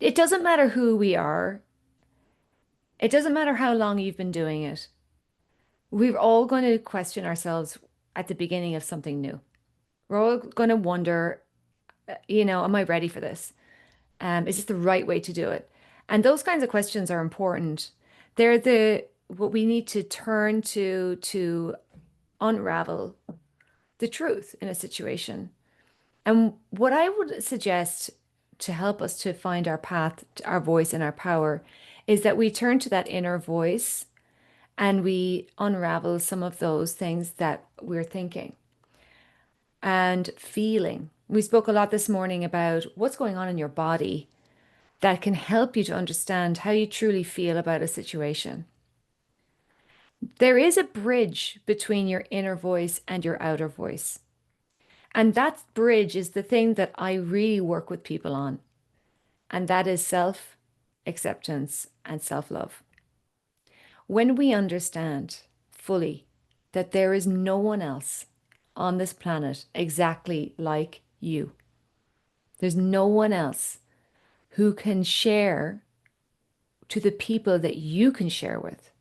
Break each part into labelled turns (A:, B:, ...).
A: It doesn't matter who we are. It doesn't matter how long you've been doing it. We're all going to question ourselves at the beginning of something new. We're all going to wonder, am I ready for this? Is this the right way to do it? And those kinds of questions are important. They're the what we need to turn to unravel the truth in a situation. And what I would suggest to help us to find our path, our voice, and our power is that we turn to that inner voice and we unravel some of those things that we're thinking and feeling. We spoke a lot this morning about what's going on in your body that can help you to understand how you truly feel about a situation. There is a bridge between your inner voice and your outer voice. And that bridge is the thing that I really work with people on. And that is self acceptance and self love. When we understand fully that there is no one else on this planet exactly like you, there's no one else who can share to the people that you can share with.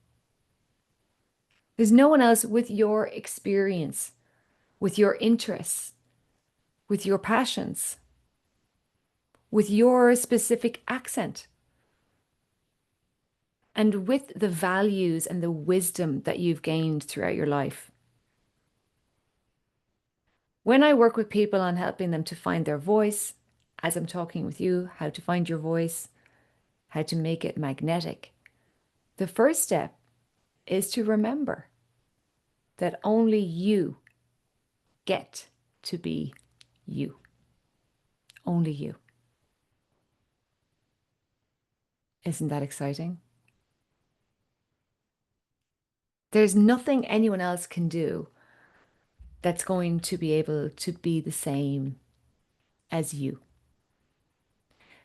A: There's no one else with your experience, with your interests, with your passions, with your specific accent, and with the values and the wisdom that you've gained throughout your life. When I work with people on helping them to find their voice, as I'm talking with you, how to find your voice, how to make it magnetic, the first step is to remember that only you get to be you. Only you. Isn't that exciting? There's nothing anyone else can do that's going to be able to be the same as you.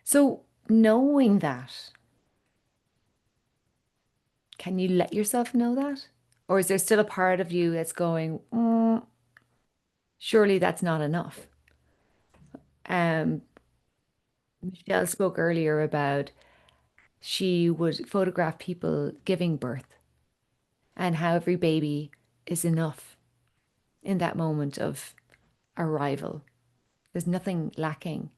A: So, knowing that, can you let yourself know that? Or is there still a part of you that's going, surely that's not enough? Um, Michelle spoke earlier about she would photograph people giving birth and how every baby is enough in that moment of arrival. There's nothing lacking.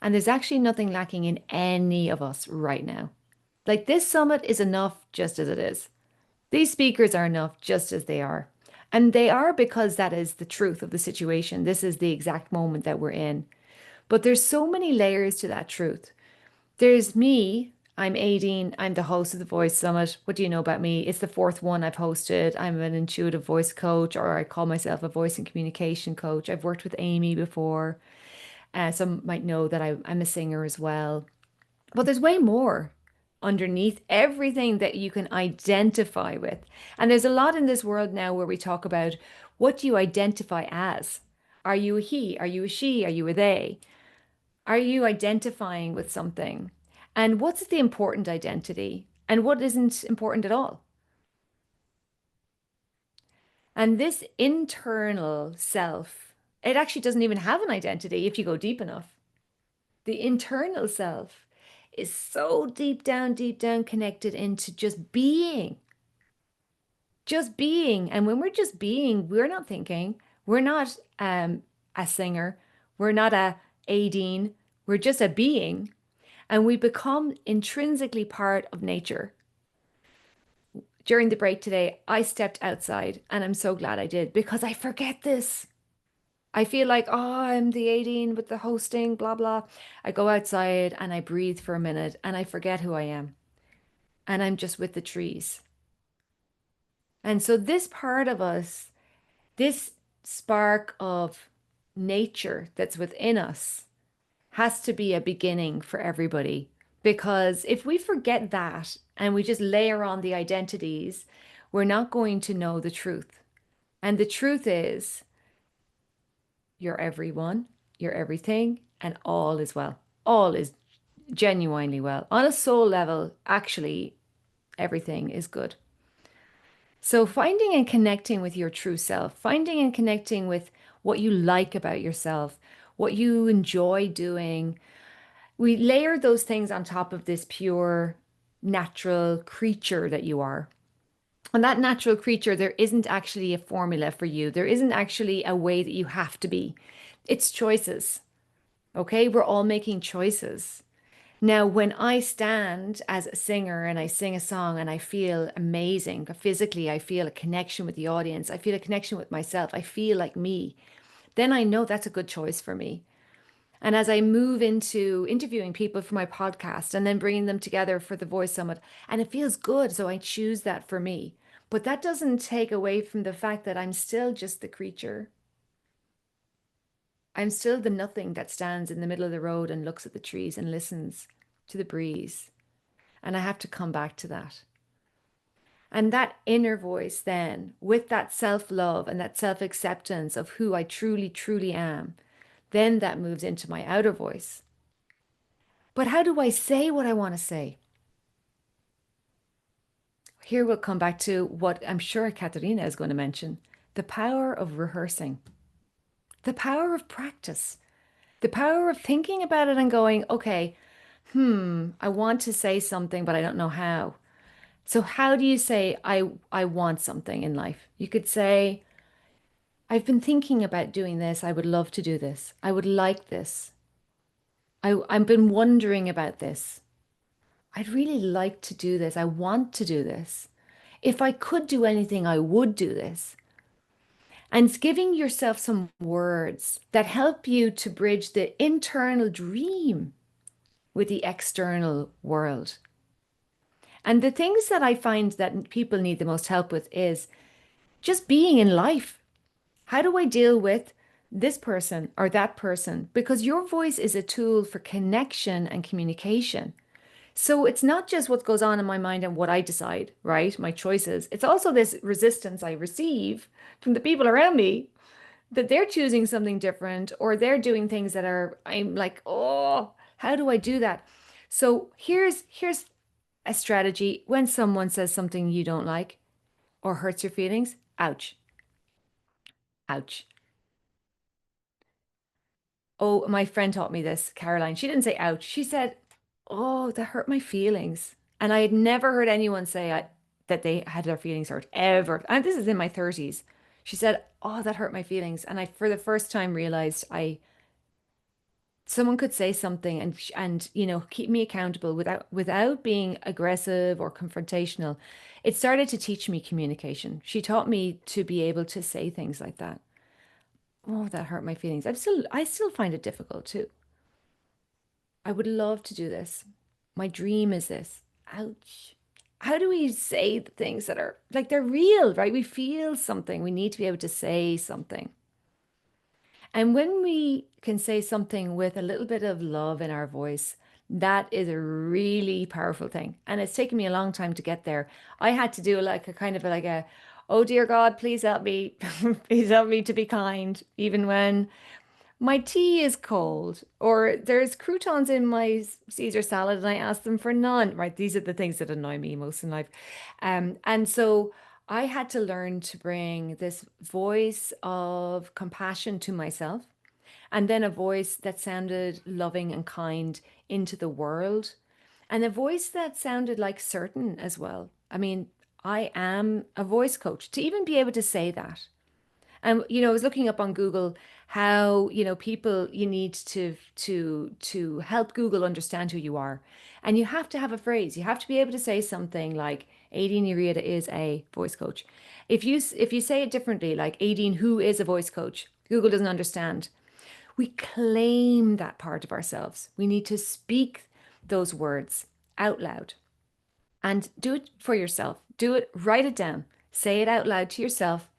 A: And there's actually nothing lacking in any of us right now. Like this summit is enough just as it is. These speakers are enough just as they are. And they are because that is the truth of the situation. This is the exact moment that we're in. But there's so many layers to that truth. There's me. I'm Aideen. I'm the host of the Voice Summit. What do you know about me? It's the fourth one I've hosted. I'm an intuitive voice coach, or I call myself a voice and communication coach. I've worked with Amy before. Some might know that I'm a singer as well. But there's way more underneath everything that you can identify with. And there's a lot in this world now where we talk about what do you identify as? Are you a he? Are you a she? Are you a they? Are you identifying with something? And what's the important identity? And what isn't important at all? And this internal self, it actually doesn't even have an identity if you go deep enough. The internal self is so deep down connected into just being, just being. And when we're just being, we're not thinking, we're not a singer, we're not a Aideen, we're just a being. And we become intrinsically part of nature. During the break today, I stepped outside and I'm so glad I did because I forget this. I feel like, oh, I'm the Aideen with the hosting, blah, blah. I go outside and I breathe for a minute and I forget who I am. And I'm just with the trees. And so, this part of us, this spark of nature that's within us, has to be a beginning for everybody. Because if we forget that and we just layer on the identities, we're not going to know the truth. And the truth is, you're everyone, you're everything, and all is well. All is genuinely well. On a soul level, actually, everything is good. So, finding and connecting with your true self, finding and connecting with what you like about yourself, what you enjoy doing, We layer those things on top of this pure natural creature that you are. And that natural creature, there isn't actually a formula for you. There isn't actually a way that you have to be. It's choices. Okay. We're all making choices. Now, when I stand as a singer and I sing a song and I feel amazing physically, I feel a connection with the audience, I feel a connection with myself, I feel like me, then I know that's a good choice for me. And as I move into interviewing people for my podcast and then bringing them together for the Voice Summit, and it feels good, so I choose that for me. But that doesn't take away from the fact that I'm still just the creature. I'm still the nothing that stands in the middle of the road and looks at the trees and listens to the breeze. And I have to come back to that. And that inner voice, then, with that self love and that self acceptance of who I truly, truly am, then that moves into my outer voice. But how do I say what I want to say? Here we'll come back to what I'm sure Katerina is going to mention, the power of rehearsing, the power of practice, the power of thinking about it and going, okay, I want to say something, but I don't know how. So how do you say I want something in life? You could say, I've been thinking about doing this. I would love to do this. I would like this. I've been wondering about this. I'd really like to do this. I want to do this. If I could do anything, I would do this. And it's giving yourself some words that help you to bridge the internal dream with the external world. And the things that I find that people need the most help with is just being in life. How do I deal with this person or that person? Because your voice is a tool for connection and communication. So it's not just what goes on in my mind and what I decide, right? My choices. It's also this resistance I receive from the people around me that they're choosing something different or they're doing things that are, I'm like, oh, how do I do that? So here's a strategy when someone says something you don't like or hurts your feelings. Ouch. Ouch. Oh, my friend taught me this, Caroline. She didn't say ouch. She said, oh, that hurt my feelings. And I had never heard anyone say that they had their feelings hurt ever. And this is in my 30s. She said, oh, that hurt my feelings. And I, for the first time, realized someone could say something and keep me accountable without being aggressive or confrontational. It started to teach me communication. She taught me to be able to say things like that. Oh, that hurt my feelings. I still find it difficult too. I would love to do this. My dream is this. Ouch. How do we say the things that are like they're real, right? We feel something. We need to be able to say something. And when we can say something with a little bit of love in our voice, that is a really powerful thing. And it's taken me a long time to get there. I had to do like a kind of like a, oh dear God, please help me. Please help me to be kind, even when my tea is cold, or there's croutons in my Caesar salad and I ask them for none, right? These are the things that annoy me most in life. And so I had to learn to bring this voice of compassion to myself and then a voice that sounded loving and kind into the world and a voice that sounded like certain as well. I mean, I am a voice coach to even be able to say that. And I was looking up on Google how, people you need to help Google understand who you are. And you have to have a phrase. You have to be able to say something like Aideen Riada is a voice coach. If you say it differently, like Aideen who is a voice coach, Google doesn't understand. We claim that part of ourselves. We need to speak those words out loud and do it for yourself. Do it, write it down, say it out loud to yourself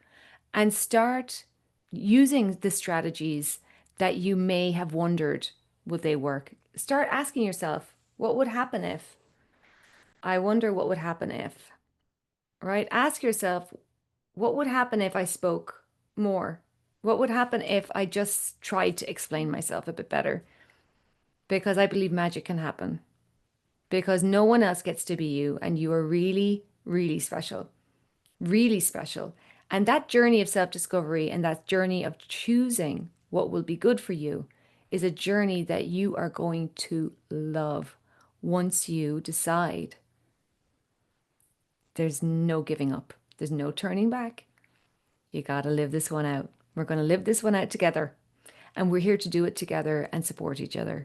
A: and start using the strategies that you may have wondered would they work. Start asking yourself, what would happen if? I wonder what would happen if, right? Ask yourself, what would happen if I spoke more? What would happen if I just tried to explain myself a bit better? Because I believe magic can happen. Because no one else gets to be you, and you are really, really special. Really special. And that journey of self discovery and that journey of choosing what will be good for you is a journey that you are going to love once you decide there's no giving up, there's no turning back. You got to live this one out. We're going to live this one out together. And we're here to do it together and support each other.